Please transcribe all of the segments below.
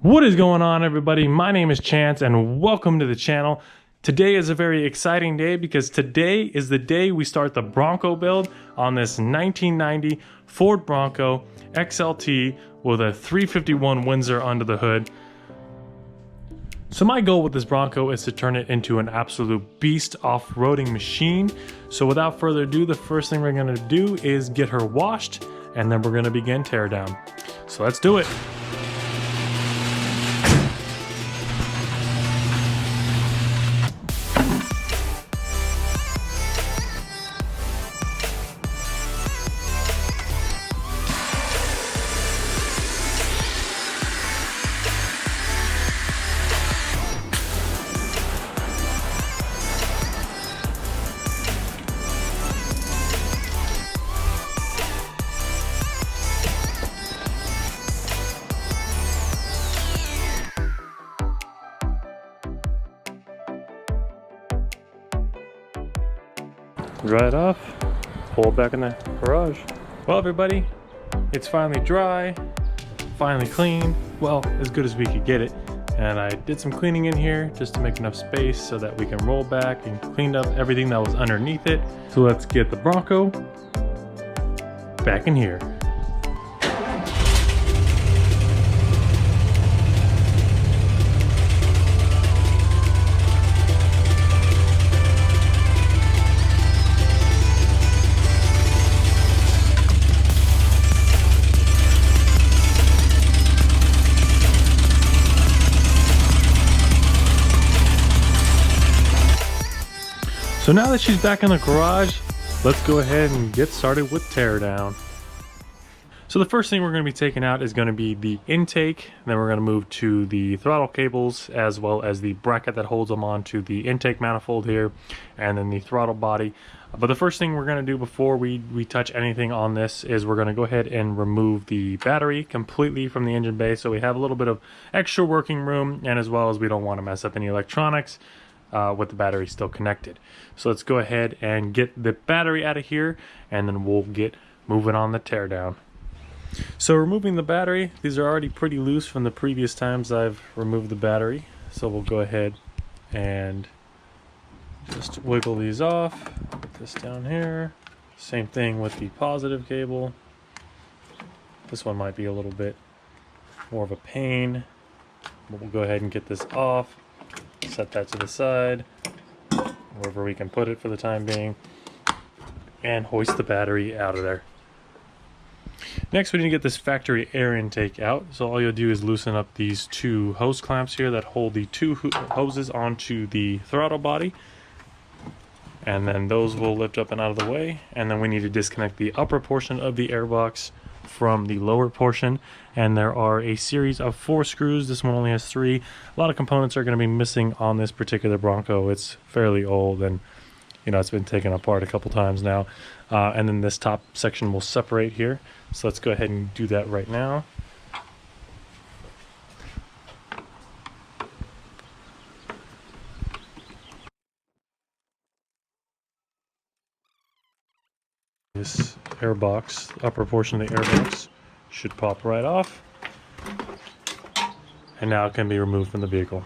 What is going on, everybody? My name is Chance and welcome to the channel. Today is a very exciting day because today is the day we start the Bronco build on this 1990 Ford Bronco XLT with a 351 Windsor under the hood. So my goal with this Bronco is to turn it into an absolute beast off-roading machine. So without further ado, the first thing we're going to do is get her washed and then we're going to begin teardown. So let's do it. Dry it off, pull it back in the garage. Well, everybody, it's finally dry, finally clean. Well, as good as we could get it. And I did some cleaning in here just to make enough space so that we can roll back and cleaned up everything that was underneath it. So let's get the Bronco back in here. So now that she's back in the garage, let's go ahead and get started with teardown. So the first thing we're going to be taking out is going to be the intake. Then we're going to move to the throttle cables as well as the bracket that holds them onto the intake manifold here, and then the throttle body. But the first thing we're going to do before we touch anything on this is we're going to go ahead and remove the battery completely from the engine bay, so we have a little bit of extra working room, and as well as we don't want to mess up any electronics with the battery still connected. So let's go ahead and get the battery out of here and then we'll get moving on the teardown. So removing the battery, these are already pretty loose from the previous times I've removed the battery. So we'll go ahead and just wiggle these off. Put this down here. Same thing with the positive cable. This one might be a little bit more of a pain, but we'll go ahead and get this off. Set that to the side, wherever we can put it for the time being, and hoist the battery out of there. Next, we need to get this factory air intake out. So all you'll do is loosen up these two hose clamps here that hold the two hoses onto the throttle body, and then those will lift up and out of the way. And then we need to disconnect the upper portion of the airbox from the lower portion, and there are a series of 4 screws. This one only has 3. A lot of components are going to be missing on this particular Bronco. It's fairly old and it's been taken apart a couple times now, and then this top section will separate here. So let's go ahead and do that right now. This airbox, upper portion of the airbox, should pop right off, and now it can be removed from the vehicle.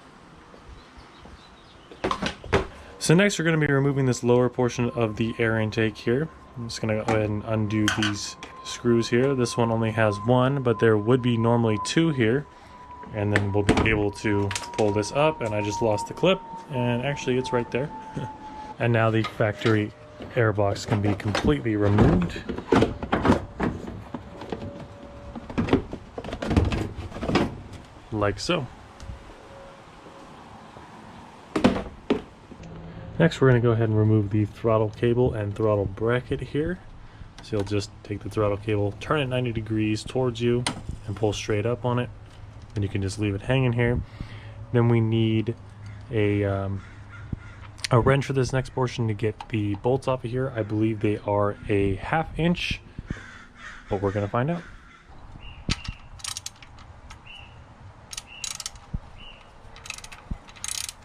So next we're going to be removing this lower portion of the air intake here. I'm just going to go ahead and undo these screws here. This one only has 1, but there would be normally 2 here, and then we'll be able to pull this up, and I just lost the clip, and actually it's right there. And now the factory airbox can be completely removed. Like so. Next we're going to go ahead and remove the throttle cable and throttle bracket here. So you'll just take the throttle cable, turn it 90 degrees towards you, and pull straight up on it. Then you can just leave it hanging here. Then we need a wrench for this next portion to get the bolts off of here. I believe they are a 1/2 inch, but we're going to find out.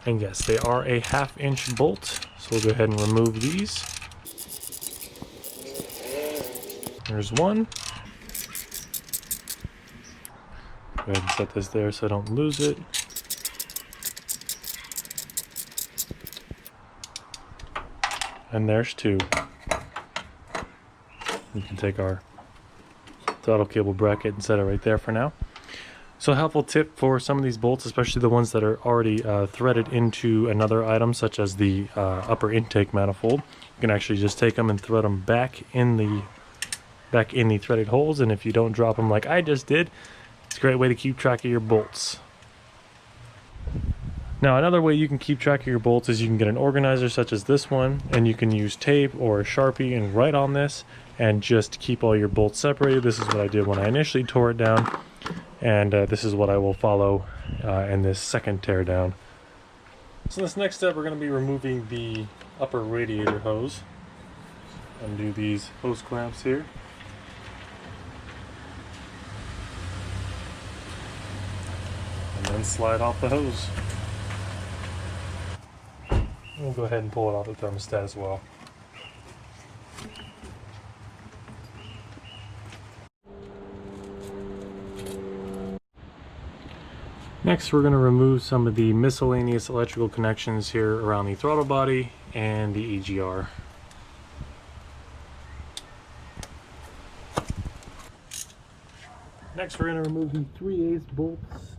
And yes, they are a 1/2 inch bolt. So we'll go ahead and remove these. There's one. Go ahead and set this there so I don't lose it. And there's two. We can take our throttle cable bracket and set it right there for now. So a helpful tip for some of these bolts, especially the ones that are already threaded into another item, such as the upper intake manifold, you can actually just take them and thread them back in the threaded holes. And if you don't drop them like I just did, it's a great way to keep track of your bolts. Now another way you can keep track of your bolts is you can get an organizer such as this one, and you can use tape or a Sharpie and write on this and just keep all your bolts separated. This is what I did when I initially tore it down, and this is what I will follow in this second tear down. So this next step, we're going to be removing the upper radiator hose. Undo these hose clamps here. And then slide off the hose. We'll go ahead and pull it off the thermostat as well. Next, we're going to remove some of the miscellaneous electrical connections here around the throttle body and the EGR. Next, we're going to remove the 3/8 bolts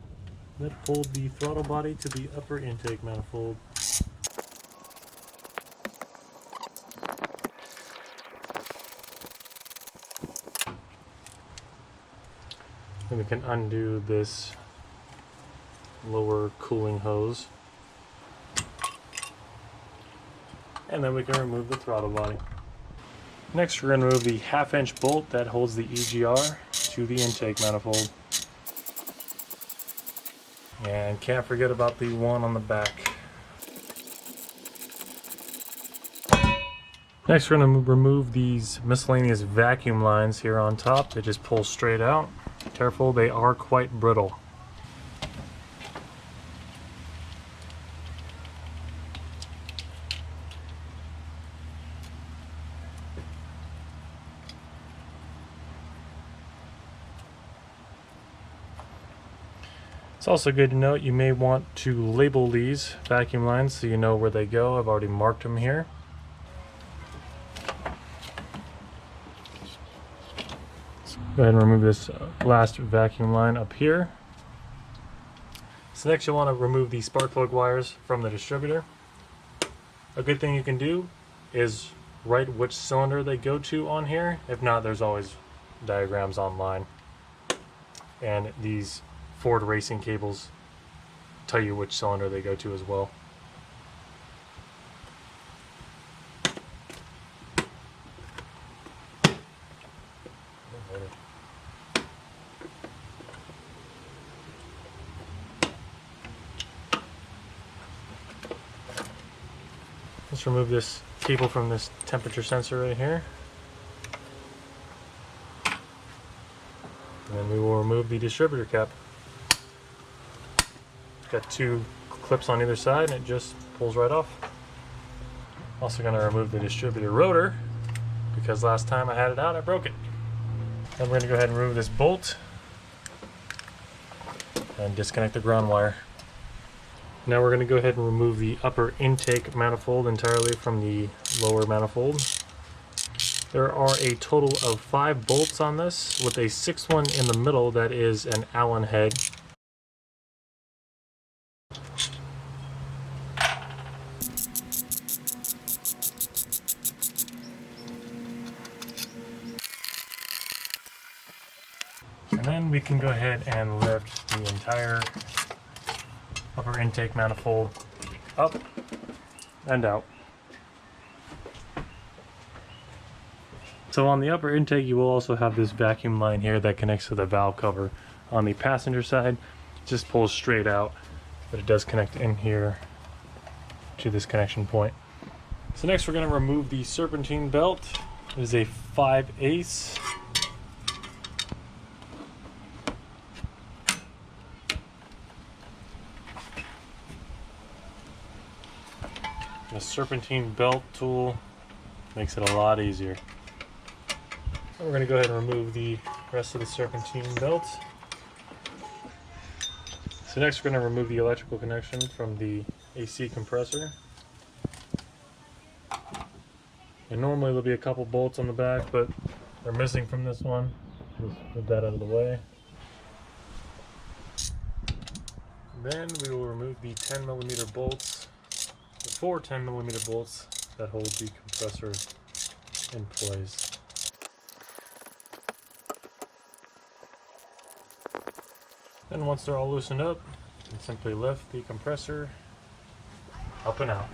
that hold the throttle body to the upper intake manifold. And we can undo this lower cooling hose. And then we can remove the throttle body. Next, we're going to remove the 1/2-inch bolt that holds the EGR to the intake manifold. And can't forget about the one on the back. Next, we're going to remove these miscellaneous vacuum lines here on top. They just pull straight out. Careful, they are quite brittle. It's also good to note you may want to label these vacuum lines so you know where they go. I've already marked them here. Go ahead and remove this last vacuum line up here. So next you'll want to remove the spark plug wires from the distributor. A good thing you can do is write which cylinder they go to on here. If not, there's always diagrams online. And these Ford racing cables tell you which cylinder they go to as well. Let's remove this cable from this temperature sensor right here. And then we will remove the distributor cap. It's got two clips on either side and it just pulls right off. Also going to remove the distributor rotor because last time I had it out I broke it. Then we're going to go ahead and remove this bolt and disconnect the ground wire. Now we're going to go ahead and remove the upper intake manifold entirely from the lower manifold. There are a total of 5 bolts on this, with a 6th one in the middle that is an Allen head. And then we can go ahead and lift the entire upper intake manifold up and out. So on the upper intake you will also have this vacuum line here that connects to the valve cover. On the passenger side it just pulls straight out, but it does connect in here to this connection point. So next we're going to remove the serpentine belt. It is a 5/8. The serpentine belt tool makes it a lot easier. So we're going to go ahead and remove the rest of the serpentine belt. So next we're going to remove the electrical connection from the AC compressor. And normally there'll be a couple bolts on the back, but they're missing from this one. Just move that out of the way. Then we will remove the 10mm bolts, the 4 10mm bolts that hold the compressor in place. Then once they're all loosened up, you can simply lift the compressor up and out.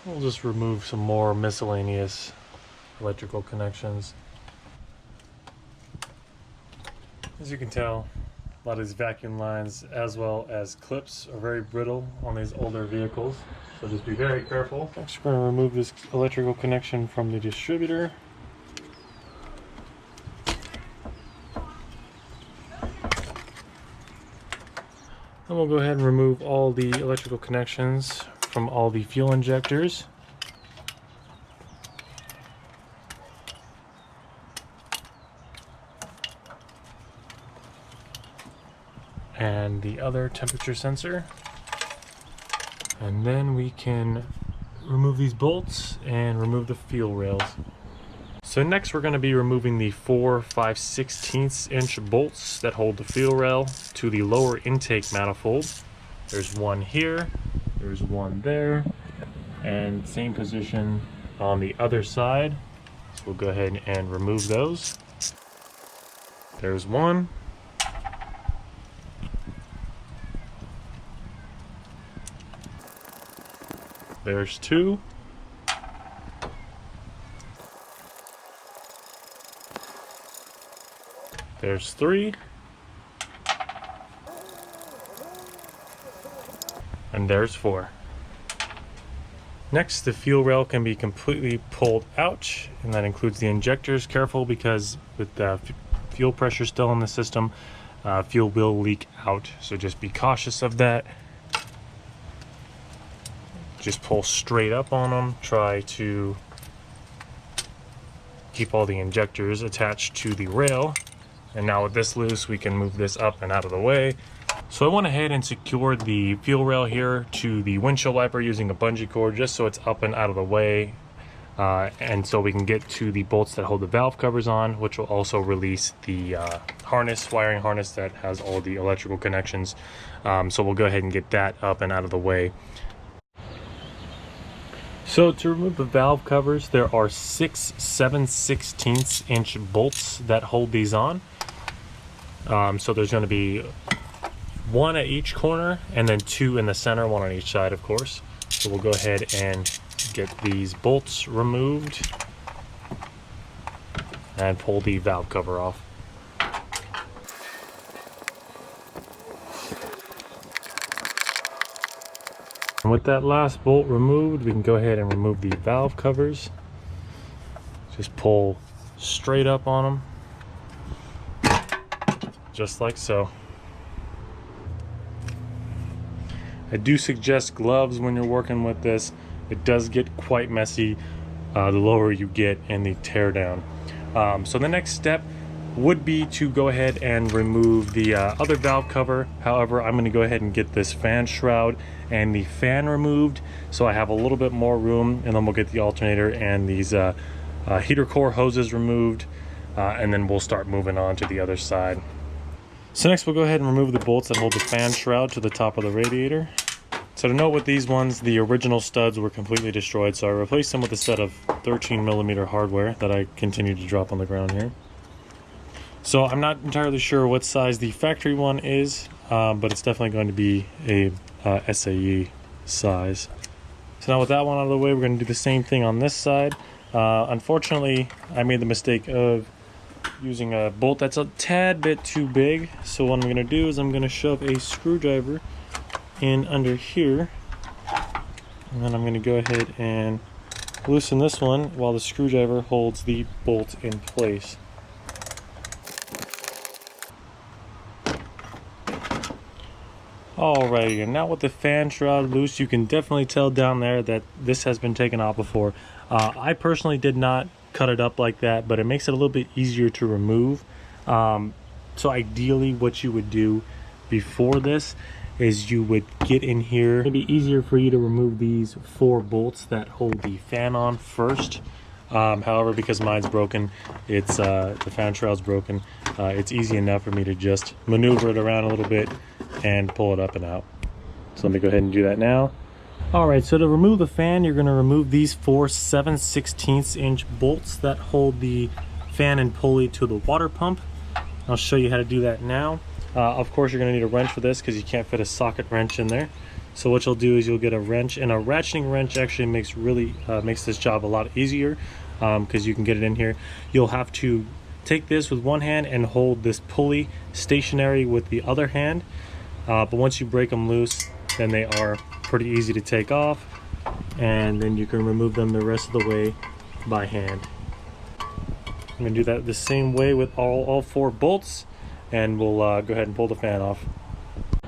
We'll just remove some more miscellaneous electrical connections. As you can tell, a lot of these vacuum lines as well as clips are very brittle on these older vehicles, so just be very careful. Next we're going to remove this electrical connection from the distributor. Then we'll go ahead and remove all the electrical connections from all the fuel injectors. And the other temperature sensor. And then we can remove these bolts and remove the fuel rails. So next we're going to be removing the 4 5/16 inch bolts that hold the fuel rail to the lower intake manifold. There's one here, there's one there, and same position on the other side. So we'll go ahead and remove those. There's one. There's two. There's three. And there's four. Next, the fuel rail can be completely pulled out, and that includes the injectors. Careful, because with the fuel pressure still in the system, fuel will leak out, so just be cautious of that. Just pull straight up on them. Try to keep all the injectors attached to the rail. And now with this loose, we can move this up and out of the way. So I went ahead and secured the fuel rail here to the windshield wiper using a bungee cord, just so it's up and out of the way. And so we can get to the bolts that hold the valve covers on, which will also release the wiring harness that has all the electrical connections. So we'll go ahead and get that up and out of the way. So to remove the valve covers, there are 6 7/16 inch bolts that hold these on. So there's going to be one at each corner and then 2 in the center, one on each side, of course. So we'll go ahead and get these bolts removed and pull the valve cover off. And with that last bolt removed, we can go ahead and remove the valve covers. Just pull straight up on them, just like so. I do suggest gloves when you're working with this. It does get quite messy the lower you get in the teardown. So the next step would be to go ahead and remove the other valve cover. However, I'm going to go ahead and get this fan shroud and the fan removed, so I have a little bit more room, and then we'll get the alternator and these heater core hoses removed, and then we'll start moving on to the other side. So next we'll go ahead and remove the bolts that hold the fan shroud to the top of the radiator. So to note with these ones, the original studs were completely destroyed, so I replaced them with a set of 13mm hardware that I continue to drop on the ground here. So I'm not entirely sure what size the factory one is, but it's definitely going to be a SAE size. So now with that one out of the way, we're going to do the same thing on this side. Unfortunately, I made the mistake of using a bolt that's a tad bit too big. So what I'm going to do is I'm going to shove a screwdriver in under here, and then I'm going to go ahead and loosen this one while the screwdriver holds the bolt in place. Alrighty, and now with the fan shroud loose, you can definitely tell down there that this has been taken out before. I personally did not cut it up like that, but it makes it a little bit easier to remove. So ideally what you would do before this is you would get in here. It'd be easier for you to remove these 4 bolts that hold the fan on first. However, because mine's broken, it's the fan shroud's broken, it's easy enough for me to just maneuver it around a little bit and pull it up and out. So let me go ahead and do that now. Alright, so to remove the fan, you're going to remove these 4 7/16 inch bolts that hold the fan and pulley to the water pump. I'll show you how to do that now. Of course, you're going to need a wrench for this because you can't fit a socket wrench in there. So what you'll do is you'll get a wrench, and a ratcheting wrench actually makes this job a lot easier because you can get it in here. You'll have to take this with one hand and hold this pulley stationary with the other hand. But once you break them loose, then they are pretty easy to take off, and then you can remove them the rest of the way by hand. I'm going to do that the same way with all 4 bolts, and we'll go ahead and pull the fan off.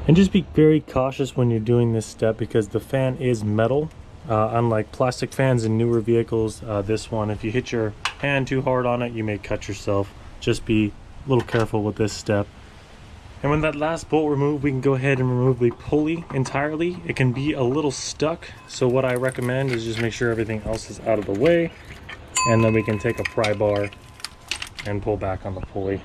And just be very cautious when you're doing this step because the fan is metal. Unlike plastic fans in newer vehicles, this one, if you hit your hand too hard on it, you may cut yourself. Just be a little careful with this step. And when that last bolt removed, we can go ahead and remove the pulley entirely. It can be a little stuck, so what I recommend is just make sure everything else is out of the way, and then we can take a pry bar and pull back on the pulley.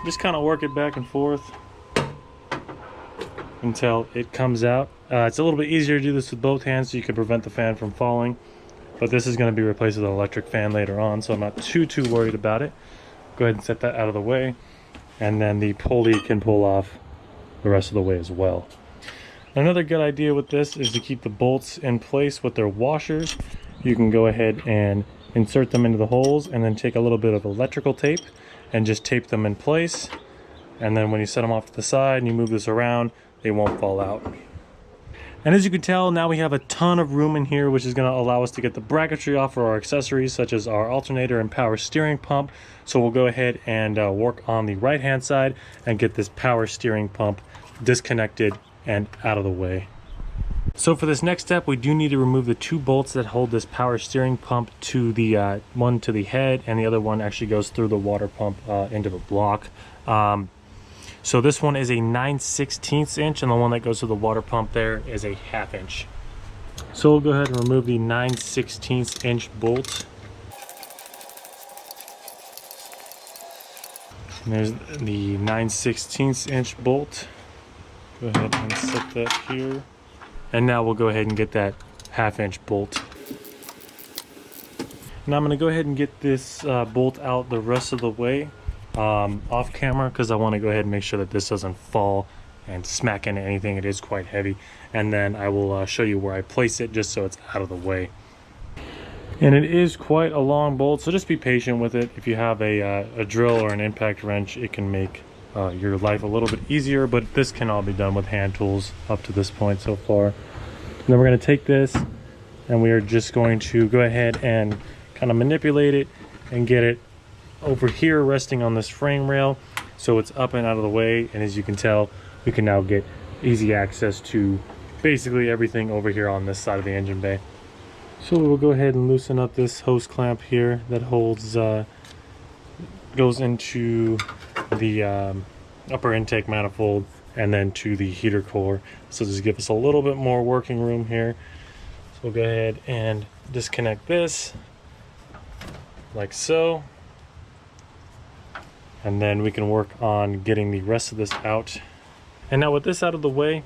Just kind of work it back and forth until it comes out. It's a little bit easier to do this with both hands so you can prevent the fan from falling, but this is going to be replaced with an electric fan later on, so I'm not too worried about it. Go ahead and set that out of the way, and then the pulley can pull off the rest of the way as well. Another good idea with this is to keep the bolts in place with their washers. You can go ahead and insert them into the holes and then take a little bit of electrical tape and just tape them in place, and then when you set them off to the side and you move this around, they won't fall out. And as you can tell, now we have a ton of room in here, which is going to allow us to get the bracketry off for our accessories such as our alternator and power steering pump. So we'll go ahead and work on the right hand side and get this power steering pump disconnected and out of the way. So for this next step, we do need to remove the 2 bolts that hold this power steering pump to the one to the head, and the other one actually goes through the water pump into the block. So this one is a 9/16 inch, and the one that goes to the water pump there is a 1/2 inch. So we'll go ahead and remove the 9/16 inch bolt. And there's the 9/16 inch bolt. Go ahead and set that here. And now we'll go ahead and get that 1/2 inch bolt. Now I'm going to go ahead and get this bolt out the rest of the way off camera, because I want to go ahead and make sure that this doesn't fall and smack into anything. It is quite heavy. And then I will show you where I place it just so it's out of the way. And it is quite a long bolt, so just be patient with it. If you have a drill or an impact wrench, it can make your life a little bit easier, but this can all be done with hand tools up to this point so far. And then we're going to take this and we are just going to go ahead and kind of manipulate it and get it over here resting on this frame rail so it's up and out of the way. And as you can tell, we can now get easy access to basically everything over here on this side of the engine bay. So we'll go ahead and loosen up this hose clamp here that holds goes into the upper intake manifold and then to the heater core. So just give us a little bit more working room here. So we'll go ahead and disconnect this like so, and then we can work on getting the rest of this out. And now with this out of the way,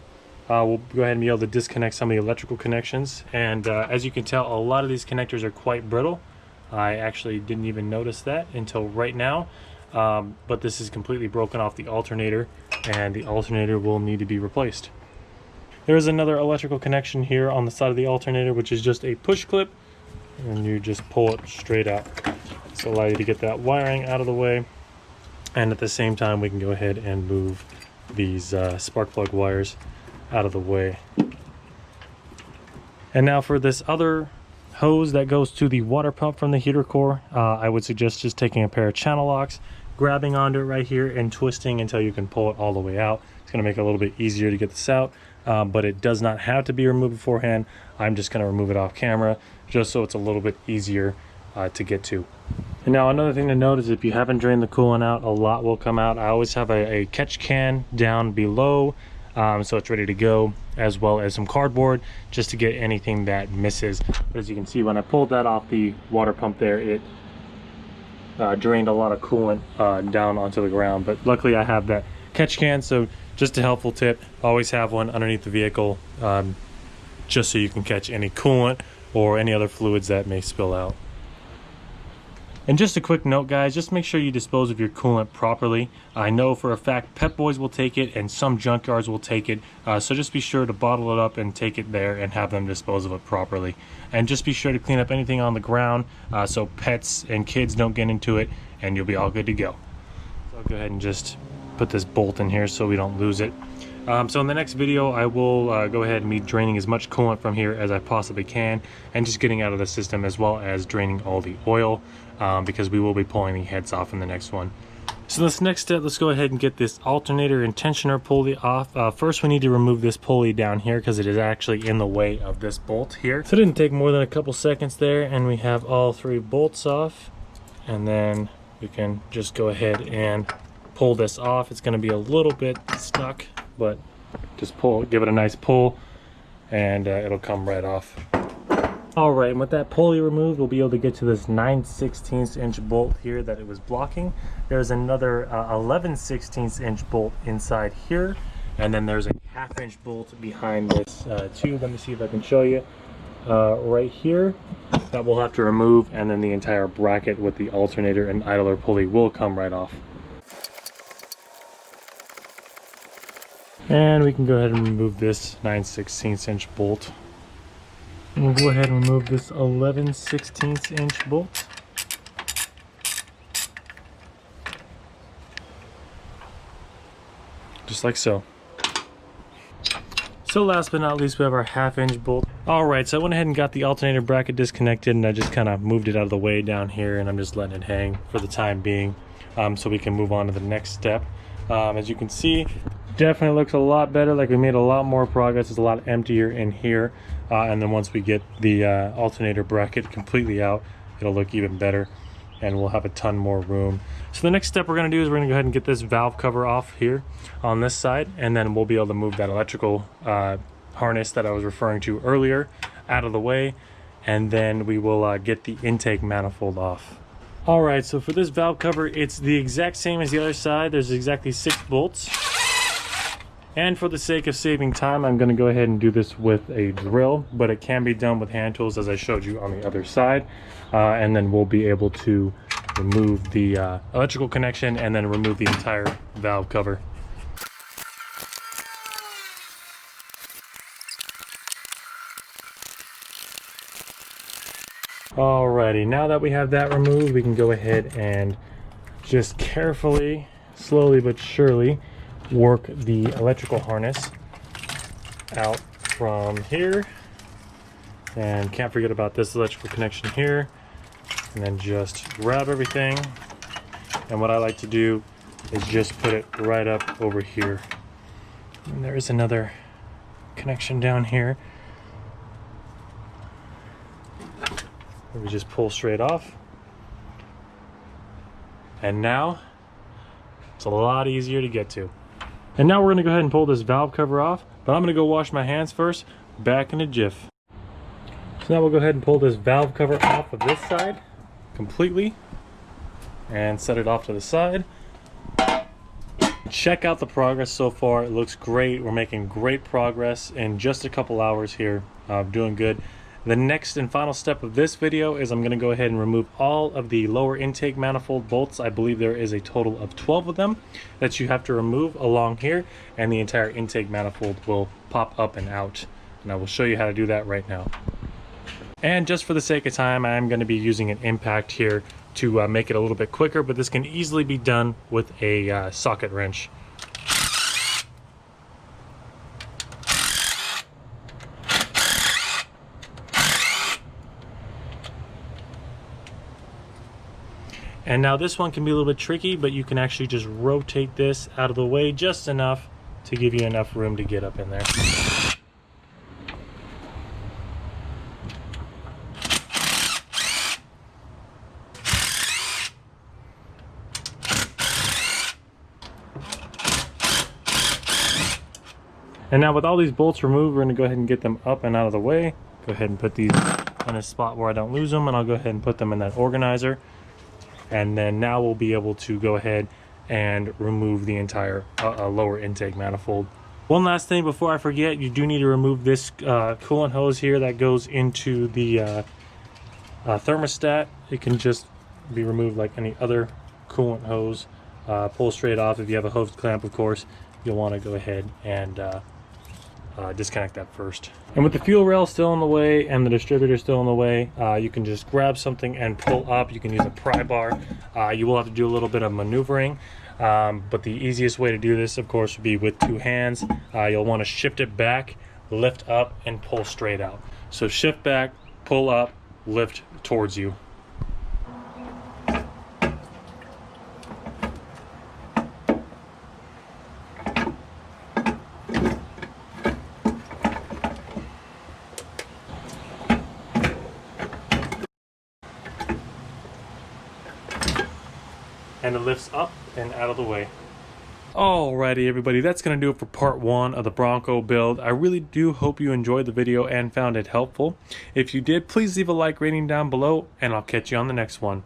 we'll go ahead and be able to disconnect some of the electrical connections. And as you can tell, a lot of these connectors are quite brittle. I actually didn't even notice that until right now. But this is completely broken off the alternator, and the alternator will need to be replaced. There is another electrical connection here on the side of the alternator, which is just a push clip, and you just pull it straight out. This will allow you to get that wiring out of the way, and at the same time we can go ahead and move these spark plug wires out of the way. And now for this other hose that goes to the water pump from the heater core, I would suggest just taking a pair of channel locks, grabbing onto it right here and twisting until you can pull it all the way out. It's going to make it a little bit easier to get this out, but it does not have to be removed beforehand. I'm just going to remove it off camera just so it's a little bit easier to get to. And now another thing to note is if you haven't drained the coolant out, a lot will come out. I always have a catch can down below so it's ready to go, as well as some cardboard just to get anything that misses. But as you can see, when I pulled that off the water pump there, it drained a lot of coolant down onto the ground. But luckily I have that catch can, so just a helpful tip, always have one underneath the vehicle just so you can catch any coolant or any other fluids that may spill out. And just a quick note, guys, just make sure you dispose of your coolant properly. I know for a fact Pep Boys will take it and some junkyards will take it, so just be sure to bottle it up and take it there and have them dispose of it properly. And just be sure to clean up anything on the ground so pets and kids don't get into it, and you'll be all good to go. So I'll go ahead and just put this bolt in here so we don't lose it. So in the next video, I will go ahead and be draining as much coolant from here as I possibly can and just getting out of the system, as well as draining all the oil because we will be pulling the heads off in the next one. So this next step, let's go ahead and get this alternator and tensioner pulley off. First we need to remove this pulley down here because it is actually in the way of this bolt here. So it didn't take more than a couple seconds there, and we have all three bolts off, and then we can just go ahead and pull this off. It's going to be a little bit stuck, but just give it a nice pull and it'll come right off. Alright, and with that pulley removed, we'll be able to get to this 9/16 inch bolt here that it was blocking. There's another 11/16 inch bolt inside here, and then there's a 1/2 inch bolt behind this tube. Let me see if I can show you right here that we'll have to remove, and then the entire bracket with the alternator and idler pulley will come right off. And we can go ahead and remove this 9/16 inch bolt. And we'll go ahead and remove this 11/16 inch bolt. Just like so. So last but not least, we have our 1/2 inch bolt. Alright, so I went ahead and got the alternator bracket disconnected, and I just kind of moved it out of the way down here, and I'm just letting it hang for the time being so we can move on to the next step. As you can see, definitely looks a lot better, like we made a lot more progress. It's a lot emptier in here, and then once we get the alternator bracket completely out, it'll look even better and we'll have a ton more room. So the next step we're going to do is we're going to go ahead and get this valve cover off here on this side, and then we'll be able to move that electrical harness that I was referring to earlier out of the way, and then we will get the intake manifold off. Alright, so for this valve cover, it's the exact same as the other side. There's exactly 6 bolts. And for the sake of saving time, I'm going to go ahead and do this with a drill, but it can be done with hand tools as I showed you on the other side. And then we'll be able to remove the electrical connection and then remove the entire valve cover. Alrighty, now that we have that removed, we can go ahead and just carefully, slowly but surely, work the electrical harness out from here. And can't forget about this electrical connection here. And then just grab everything. And what I like to do is just put it right up over here. And there is another connection down here. We just pull straight off, and now it's a lot easier to get to. And now we're going to go ahead and pull this valve cover off, but I'm going to go wash my hands first. Back in a jiff. So now we'll go ahead and pull this valve cover off of this side completely and set it off to the side. Check out the progress so far. It looks great. We're making great progress in just a couple hours here. Doing good. The next and final step of this video is I'm going to go ahead and remove all of the lower intake manifold bolts. I believe there is a total of 12 of them that you have to remove along here, and the entire intake manifold will pop up and out. And I will show you how to do that right now. And just for the sake of time, I am going to be using an impact here to make it a little bit quicker, but this can easily be done with a socket wrench. And now this one can be a little bit tricky, but you can actually just rotate this out of the way just enough to give you enough room to get up in there. And now with all these bolts removed, we're going to go ahead and get them up and out of the way. Go ahead and put these in a spot where I don't lose them, and I'll go ahead and put them in that organizer. And then now we'll be able to go ahead and remove the entire lower intake manifold. One last thing before I forget, you do need to remove this coolant hose here that goes into the thermostat. It can just be removed like any other coolant hose. Pull straight off. If you have a hose clamp, of course, you'll want to go ahead and disconnect that first. And with the fuel rail still in the way and the distributor still in the way, you can just grab something and pull up. You can use a pry bar. You will have to do a little bit of maneuvering, but the easiest way to do this, of course, would be with two hands. You'll want to shift it back, lift up, and pull straight out. So shift back, pull up, lift towards you. And it lifts up and out of the way. Alrighty everybody, that's going to do it for part 1 of the Bronco build. I really do hope you enjoyed the video and found it helpful. If you did, please leave a like rating down below, and I'll catch you on the next one.